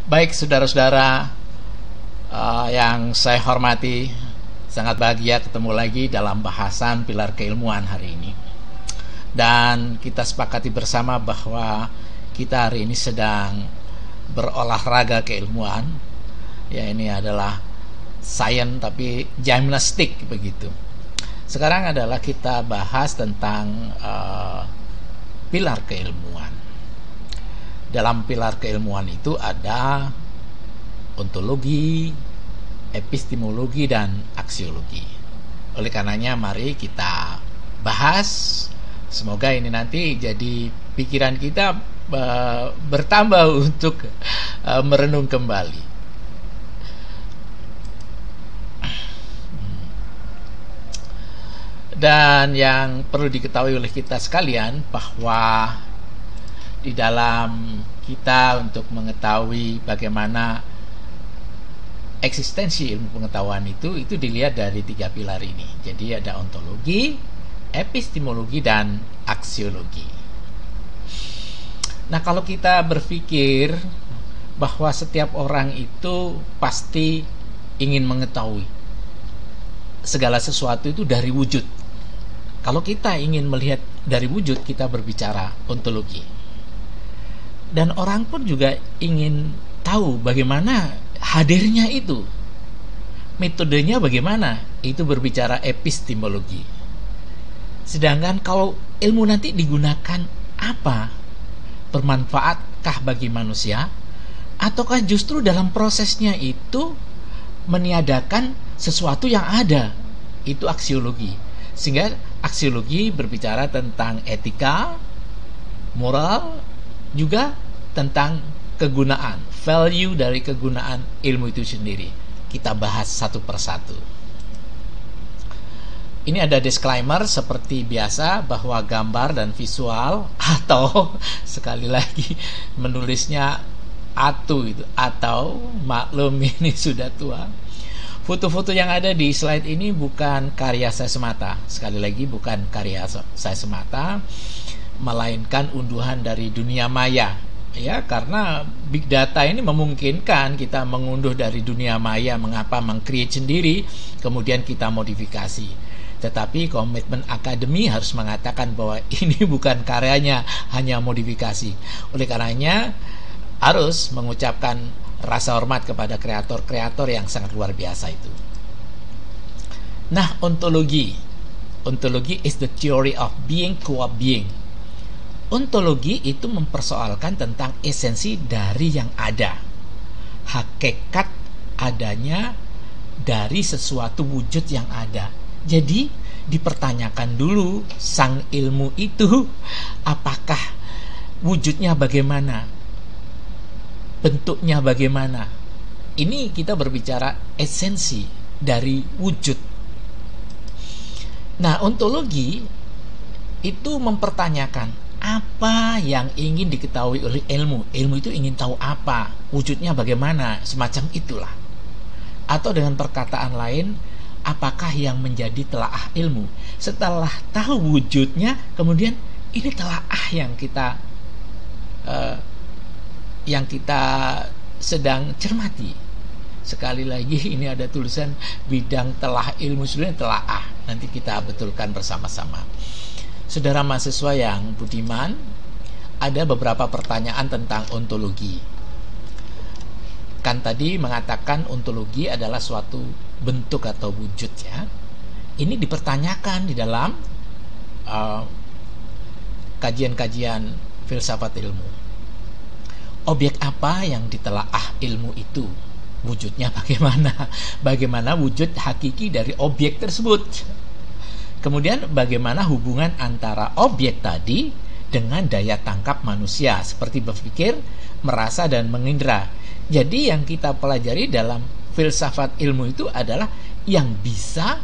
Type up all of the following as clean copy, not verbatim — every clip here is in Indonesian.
Baik, saudara-saudara yang saya hormati, sangat bahagia ketemu lagi dalam bahasan pilar keilmuan hari ini. Dan kita sepakati bersama bahwa kita hari ini sedang berolahraga keilmuan. Ya, ini adalah sains tapi gimnastik begitu. Sekarang adalah kita bahas tentang pilar keilmuan. Dalam pilar keilmuan itu ada ontologi, epistemologi, dan aksiologi. Oleh karenanya mari kita bahas. Semoga ini nanti jadi pikiran kita bertambah untuk merenung kembali. Dan yang perlu diketahui oleh kita sekalian bahwa di dalam kita untuk mengetahui bagaimana eksistensi ilmu pengetahuan itu dilihat dari 3 pilar ini. Jadi ada ontologi, epistemologi, dan aksiologi. Nah, kalau kita berpikir bahwa setiap orang itu pasti ingin mengetahui segala sesuatu itu dari wujud. Kalau kita ingin melihat dari wujud, kita berbicara ontologi. Dan orang pun juga ingin tahu bagaimana hadirnya itu. Metodenya bagaimana? Itu berbicara epistemologi. Sedangkan kalau ilmu nanti digunakan apa? Bermanfaatkah bagi manusia? Ataukah justru dalam prosesnya itu meniadakan sesuatu yang ada? Itu aksiologi. Sehingga aksiologi berbicara tentang etika, moral, juga tentang kegunaan, value dari kegunaan ilmu itu sendiri. Kita bahas satu persatu. Ini ada disclaimer seperti biasa bahwa gambar dan visual atau sekali lagi menulisnya atau maklum ini sudah tua. Foto-foto yang ada di slide ini bukan karya saya semata. Sekali lagi bukan karya saya semata, melainkan unduhan dari dunia maya. Ya, karena big data ini memungkinkan kita mengunduh dari dunia maya, mengapa meng-create sendiri, kemudian kita modifikasi. Tetapi komitmen akademi harus mengatakan bahwa ini bukan karyanya, hanya modifikasi. Oleh karenanya harus mengucapkan rasa hormat kepada kreator-kreator yang sangat luar biasa itu. Nah, ontologi is the theory of being qua being. Ontologi itu mempersoalkan tentang esensi dari yang ada, hakikat adanya dari sesuatu wujud yang ada. Jadi dipertanyakan dulu sang ilmu itu, apakah wujudnya bagaimana, bentuknya bagaimana. Ini kita berbicara esensi dari wujud. Nah, ontologi itu mempertanyakan apa yang ingin diketahui oleh ilmu. Ilmu itu ingin tahu apa, wujudnya bagaimana, semacam itulah. Atau dengan perkataan lain, apakah yang menjadi telaah ilmu? Setelah tahu wujudnya, kemudian ini telaah yang kita sedang cermati. Sekali lagi ini ada tulisan bidang telah ilmu, sebenarnya telaah. Nanti kita betulkan bersama-sama. Saudara mahasiswa yang budiman, ada beberapa pertanyaan tentang ontologi. Kan tadi mengatakan ontologi adalah suatu bentuk atau wujud, ya. Ini dipertanyakan di dalam kajian-kajian filsafat ilmu. Objek apa yang ditelaah ilmu itu? Wujudnya bagaimana? Bagaimana wujud hakiki dari objek tersebut? Kemudian bagaimana hubungan antara objek tadi dengan daya tangkap manusia, seperti berpikir, merasa, dan mengindra. Jadi yang kita pelajari dalam filsafat ilmu itu adalah yang bisa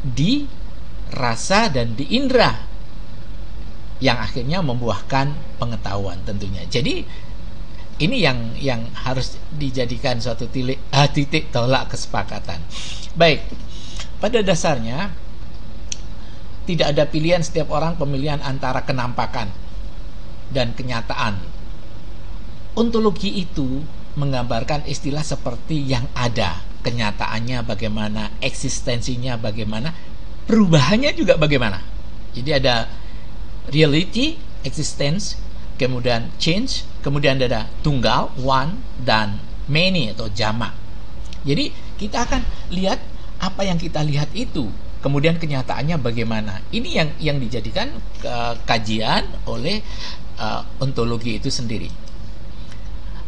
dirasa dan diindra, yang akhirnya membuahkan pengetahuan tentunya. Jadi ini yang harus dijadikan suatu titik tolak kesepakatan. Baik, pada dasarnya tidak ada pilihan setiap orang, pemilihan antara kenampakan dan kenyataan. Ontologi itu menggambarkan istilah seperti yang ada, kenyataannya bagaimana, eksistensinya bagaimana, perubahannya juga bagaimana. Jadi ada reality, existence, kemudian change, kemudian ada tunggal, one, dan many atau jamak. Jadi kita akan lihat apa yang kita lihat itu, kemudian kenyataannya bagaimana. Ini yang dijadikan kajian oleh ontologi itu sendiri.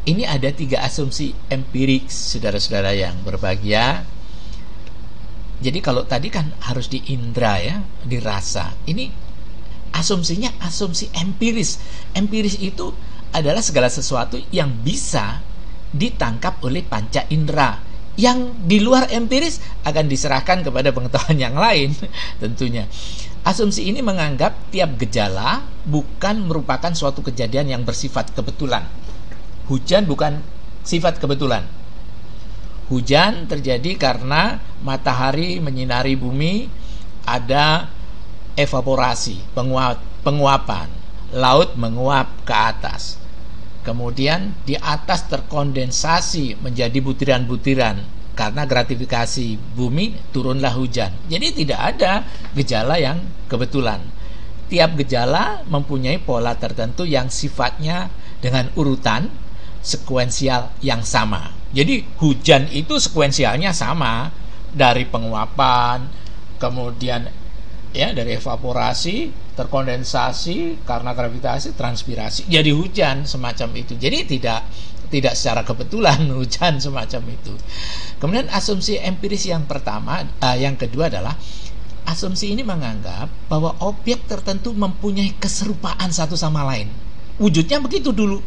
Ini ada 3 asumsi empirik, saudara-saudara yang berbahagia. Jadi kalau tadi kan harus di indra ya, dirasa. Ini asumsinya asumsi empiris. Empiris itu adalah segala sesuatu yang bisa ditangkap oleh panca indera. Yang di luar empiris akan diserahkan kepada pengetahuan yang lain tentunya. Asumsi ini menganggap tiap gejala bukan merupakan suatu kejadian yang bersifat kebetulan. Hujan bukan sifat kebetulan. Hujan terjadi karena matahari menyinari bumi, ada evaporasi, penguapan, laut menguap ke atas. Kemudian di atas terkondensasi menjadi butiran-butiran. Karena gratifikasi bumi turunlah hujan. Jadi tidak ada gejala yang kebetulan. Tiap gejala mempunyai pola tertentu yang sifatnya dengan urutan sekuensial yang sama. Jadi hujan itu sekuensialnya sama, dari penguapan, kemudian ya dari evaporasi, terkondensasi karena gravitasi, transpirasi, jadi hujan semacam itu. Jadi tidak secara kebetulan hujan semacam itu. Kemudian asumsi empiris yang kedua adalah asumsi ini menganggap bahwa objek tertentu mempunyai keserupaan satu sama lain. Wujudnya begitu dulu.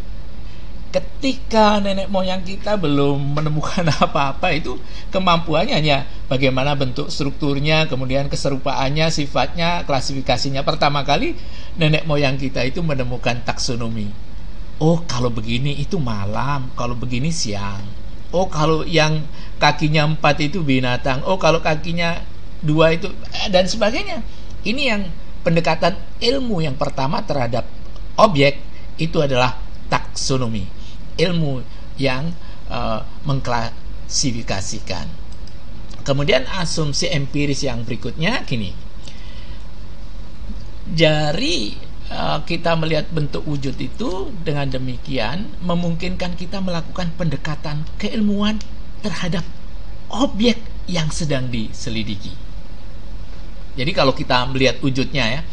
Ketika nenek moyang kita belum menemukan apa-apa, itu kemampuannya hanya bagaimana bentuk strukturnya, kemudian keserupaannya, sifatnya, klasifikasinya. Pertama kali nenek moyang kita itu menemukan taksonomi. Oh, kalau begini itu malam, kalau begini siang. Oh, kalau yang kakinya 4 itu binatang. Oh, kalau kakinya 2 itu, dan sebagainya. Ini yang pendekatan ilmu yang pertama terhadap objek itu adalah taksonomi. Ilmu yang mengklasifikasikan. Kemudian asumsi empiris yang berikutnya gini. Dari kita melihat bentuk wujud itu, dengan demikian memungkinkan kita melakukan pendekatan keilmuan terhadap objek yang sedang diselidiki. Jadi kalau kita melihat wujudnya ya,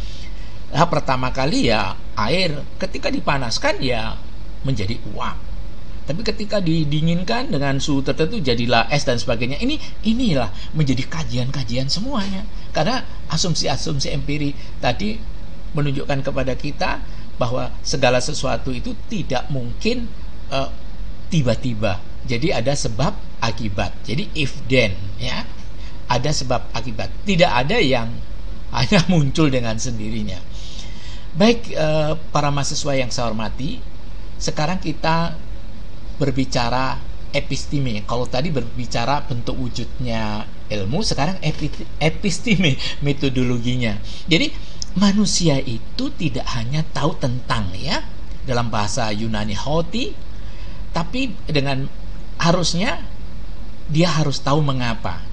pertama kali ya air ketika dipanaskan ya menjadi uap. Tapi ketika didinginkan dengan suhu tertentu jadilah es dan sebagainya. Inilah menjadi kajian-kajian semuanya. Karena asumsi-asumsi empiri tadi menunjukkan kepada kita bahwa segala sesuatu itu tidak mungkin tiba-tiba. Jadi ada sebab akibat. Jadi if then ya. Ada sebab akibat. Tidak ada yang hanya muncul dengan sendirinya. Baik para mahasiswa yang saya hormati, sekarang kita berbicara episteme. Kalau tadi berbicara bentuk wujudnya ilmu, sekarang episteme, metodologinya. Jadi manusia itu tidak hanya tahu tentang ya, dalam bahasa Yunani hoti, tapi dengan harusnya dia harus tahu mengapa.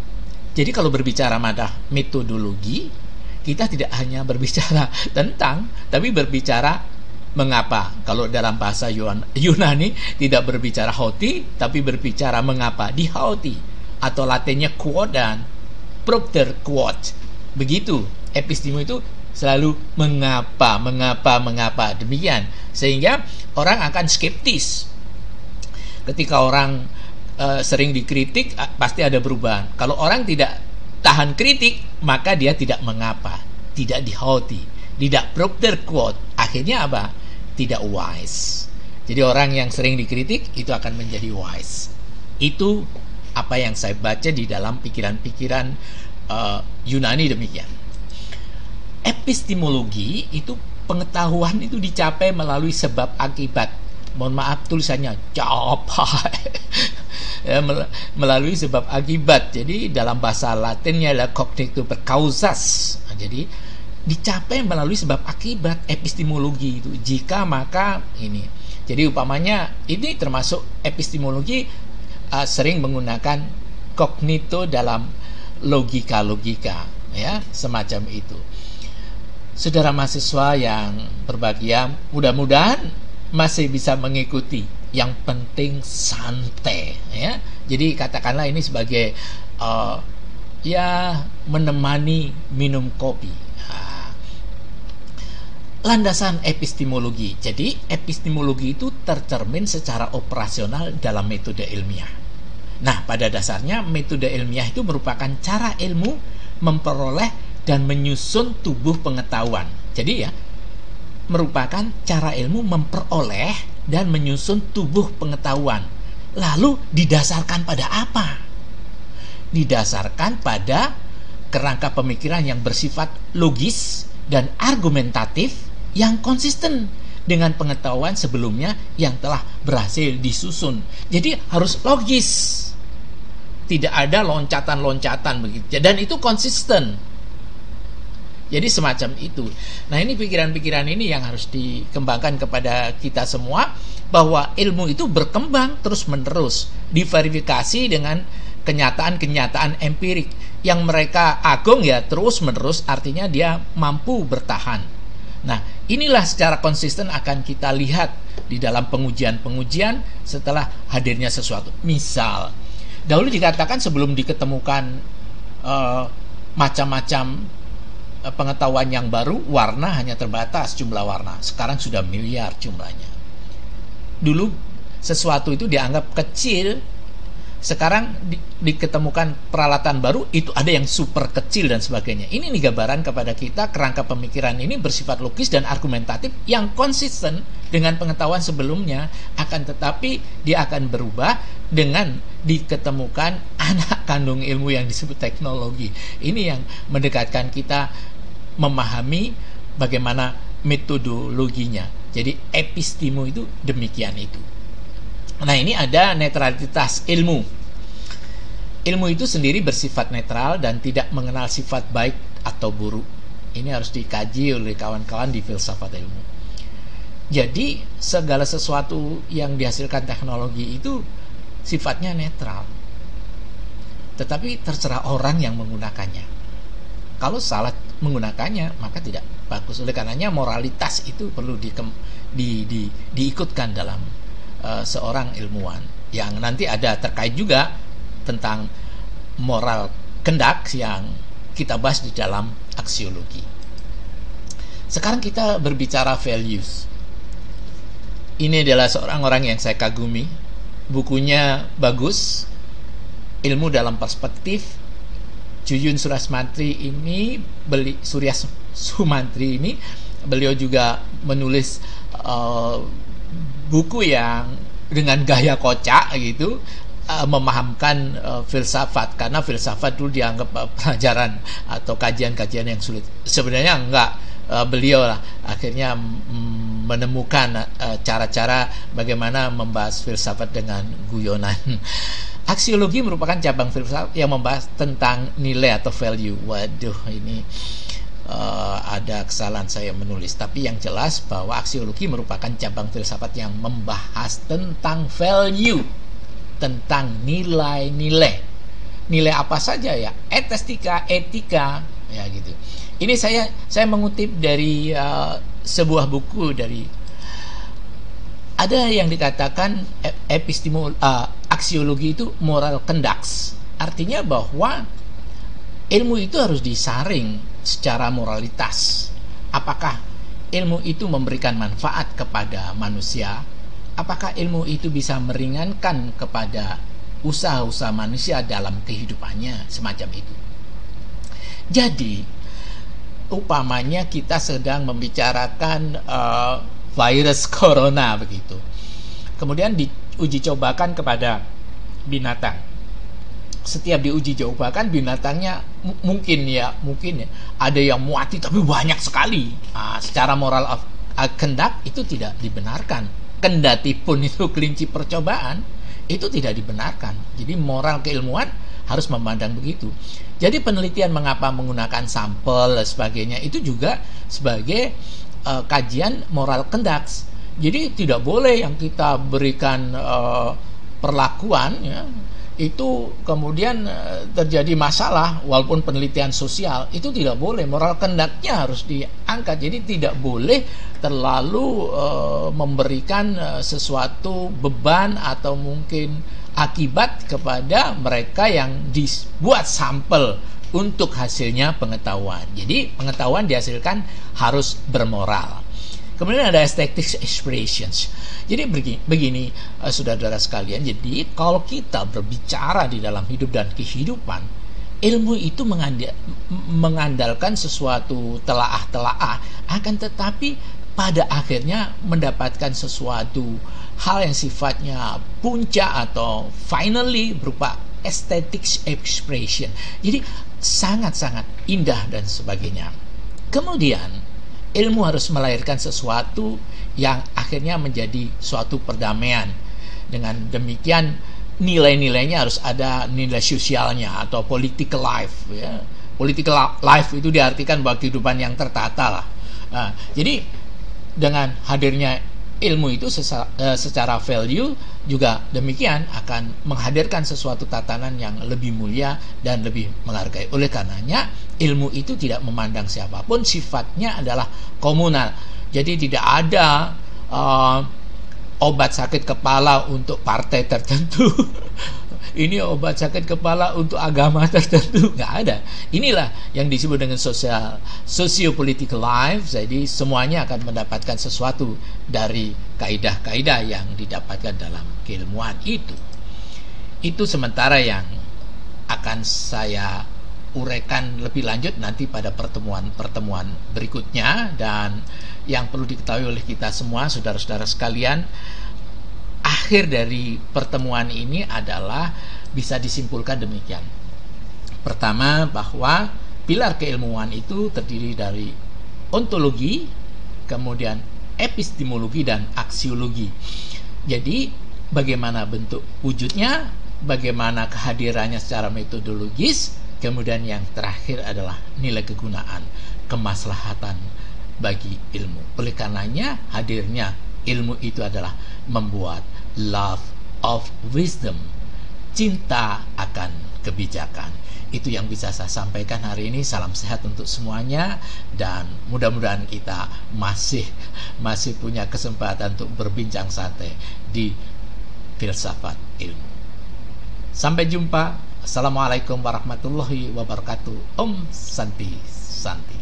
Jadi kalau berbicara pada metodologi, kita tidak hanya berbicara tentang, tapi berbicara mengapa. Kalau dalam bahasa Yunani tidak berbicara hoti, tapi berbicara mengapa. Di hoti atau latinnya quod dan propter quod. Begitu. Episteme itu selalu mengapa. Demikian. Sehingga orang akan skeptis. Ketika orang sering dikritik, pasti ada perubahan. Kalau orang tidak tahan kritik, maka dia tidak mengapa, tidak di hoti, tidak propter quod. Akhirnya apa? Tidak wise. Jadi orang yang sering dikritik itu akan menjadi wise. Itu apa yang saya baca di dalam pikiran-pikiran Yunani demikian. Epistemologi itu pengetahuan itu dicapai melalui sebab akibat. Mohon maaf tulisannya capai. Ya, melalui sebab akibat. Jadi dalam bahasa Latinnya adalah cognito per causas. Jadi dicapai melalui sebab akibat epistemologi itu. Jika maka ini Jadi umpamanya ini termasuk epistemologi sering menggunakan kognito dalam logika-logika, ya, semacam itu. Saudara mahasiswa yang berbahagia, mudah-mudahan masih bisa mengikuti. Yang penting santai, ya. Jadi katakanlah ini sebagai ya menemani minum kopi. Landasan epistemologi. Jadi epistemologi itu tercermin secara operasional dalam metode ilmiah. Nah, pada dasarnya metode ilmiah itu merupakan cara ilmu memperoleh dan menyusun tubuh pengetahuan. Jadi ya, merupakan cara ilmu memperoleh dan menyusun tubuh pengetahuan. Lalu didasarkan pada apa? Didasarkan pada kerangka pemikiran yang bersifat logis dan argumentatif yang konsisten dengan pengetahuan sebelumnya yang telah berhasil disusun. Jadi harus logis. Tidak ada loncatan-loncatan begitu. Dan itu konsisten. Jadi semacam itu. Nah, ini pikiran-pikiran ini yang harus dikembangkan kepada kita semua, bahwa ilmu itu berkembang terus-menerus, diverifikasi dengan kenyataan-kenyataan empirik yang mereka agung ya terus-menerus, artinya dia mampu bertahan. Nah, inilah secara konsisten akan kita lihat di dalam pengujian-pengujian setelah hadirnya sesuatu. Misal, dahulu dikatakan sebelum diketemukan macam-macam pengetahuan yang baru, warna hanya terbatas jumlah warna. Sekarang sudah miliar jumlahnya. Dulu sesuatu itu dianggap kecil, sekarang diketemukan peralatan baru, itu ada yang super kecil dan sebagainya. Ini nih gambaran kepada kita kerangka pemikiran ini bersifat logis dan argumentatif yang konsisten dengan pengetahuan sebelumnya, akan tetapi dia akan berubah dengan diketemukan anak kandung ilmu yang disebut teknologi. Ini yang mendekatkan kita memahami bagaimana metodologinya. Jadi epistemo itu demikian itu. Nah, ini ada netralitas ilmu. Ilmu itu sendiri bersifat netral dan tidak mengenal sifat baik atau buruk. Ini harus dikaji oleh kawan-kawan di filsafat ilmu. Jadi segala sesuatu yang dihasilkan teknologi itu sifatnya netral. Tetapi terserah orang yang menggunakannya. Kalau salah menggunakannya, maka tidak bagus. Oleh karenanya moralitas itu perlu diikutkan dalam seorang ilmuwan. Yang nanti ada terkait juga tentang moral kendak yang kita bahas di dalam aksiologi. Sekarang kita berbicara values. Ini adalah seorang orang yang saya kagumi. Bukunya bagus, Ilmu dalam Perspektif. Juyun Suryasumantri ini, beliau juga menulis buku yang dengan gaya kocak gitu, memahamkan filsafat, karena filsafat dulu dianggap pelajaran atau kajian-kajian yang sulit. Sebenarnya enggak, beliau lah akhirnya menemukan cara-cara bagaimana membahas filsafat dengan guyonan. Aksiologi merupakan cabang filsafat yang membahas tentang nilai atau value. Waduh, ini ada kesalahan saya menulis. Tapi yang jelas bahwa aksiologi merupakan cabang filsafat yang membahas tentang value, tentang nilai-nilai. Nilai apa saja ya? Etika, ya gitu. Ini saya mengutip dari sebuah buku dari, ada yang dikatakan aksiologi itu moral conduct. Artinya bahwa ilmu itu harus disaring secara moralitas. Apakah ilmu itu memberikan manfaat kepada manusia? Apakah ilmu itu bisa meringankan kepada usaha-usaha manusia dalam kehidupannya? Semacam itu. Jadi, upamanya kita sedang membicarakan virus corona begitu. Kemudian diuji cobakan kepada binatang. Setiap diuji cobakan binatangnya mungkin ya ada yang mati tapi banyak sekali. Secara moral of conduct itu tidak dibenarkan. Kendati pun itu kelinci percobaan, itu tidak dibenarkan. Jadi moral keilmuan harus memandang begitu. Jadi penelitian mengapa menggunakan sampel dan sebagainya itu juga sebagai kajian moral conduct. Jadi tidak boleh yang kita berikan perlakuan ya, itu kemudian terjadi masalah. Walaupun penelitian sosial itu tidak boleh, moral conduct-nya harus diangkat. Jadi tidak boleh terlalu memberikan sesuatu beban atau mungkin akibat kepada mereka yang dibuat sampel untuk hasilnya pengetahuan. Jadi pengetahuan dihasilkan harus bermoral. Kemudian ada aesthetic expressions. Jadi begini saudara-saudara sekalian, jadi kalau kita berbicara di dalam hidup dan kehidupan, ilmu itu mengandalkan sesuatu telaah-telaah, akan tetapi pada akhirnya mendapatkan sesuatu hal yang sifatnya puncak atau finally berupa aesthetic expression. Jadi sangat-sangat indah dan sebagainya. Kemudian ilmu harus melahirkan sesuatu yang akhirnya menjadi suatu perdamaian. Dengan demikian nilai-nilainya harus ada nilai sosialnya atau political life ya. Political life itu diartikan bahwa kehidupan yang tertata lah. Nah, jadi dengan hadirnya ilmu itu secara value juga demikian akan menghadirkan sesuatu tatanan yang lebih mulia dan lebih menghargai. Oleh karenanya ilmu itu tidak memandang siapapun, sifatnya adalah komunal. Jadi tidak ada obat sakit kepala untuk partai tertentu. Ini obat sakit kepala untuk agama tertentu, nggak ada. Inilah yang disebut dengan socio-political life. Jadi semuanya akan mendapatkan sesuatu dari kaidah-kaidah yang didapatkan dalam keilmuan itu. Itu sementara yang akan saya uraikan lebih lanjut nanti pada pertemuan berikutnya. Dan yang perlu diketahui oleh kita semua, saudara-saudara sekalian, akhir dari pertemuan ini adalah bisa disimpulkan demikian. Pertama, bahwa pilar keilmuan itu terdiri dari ontologi, kemudian epistemologi dan aksiologi. Jadi bagaimana bentuk wujudnya, bagaimana kehadirannya secara metodologis, kemudian yang terakhir adalah nilai kegunaan, kemaslahatan bagi ilmu. Oleh karenanya hadirnya ilmu itu adalah membuat love of wisdom, cinta akan kebijakan. Itu yang bisa saya sampaikan hari ini. Salam sehat untuk semuanya, dan mudah-mudahan kita masih punya kesempatan untuk berbincang santai di filsafat ilmu. Sampai jumpa. Assalamualaikum warahmatullahi wabarakatuh. Om Santi Santi.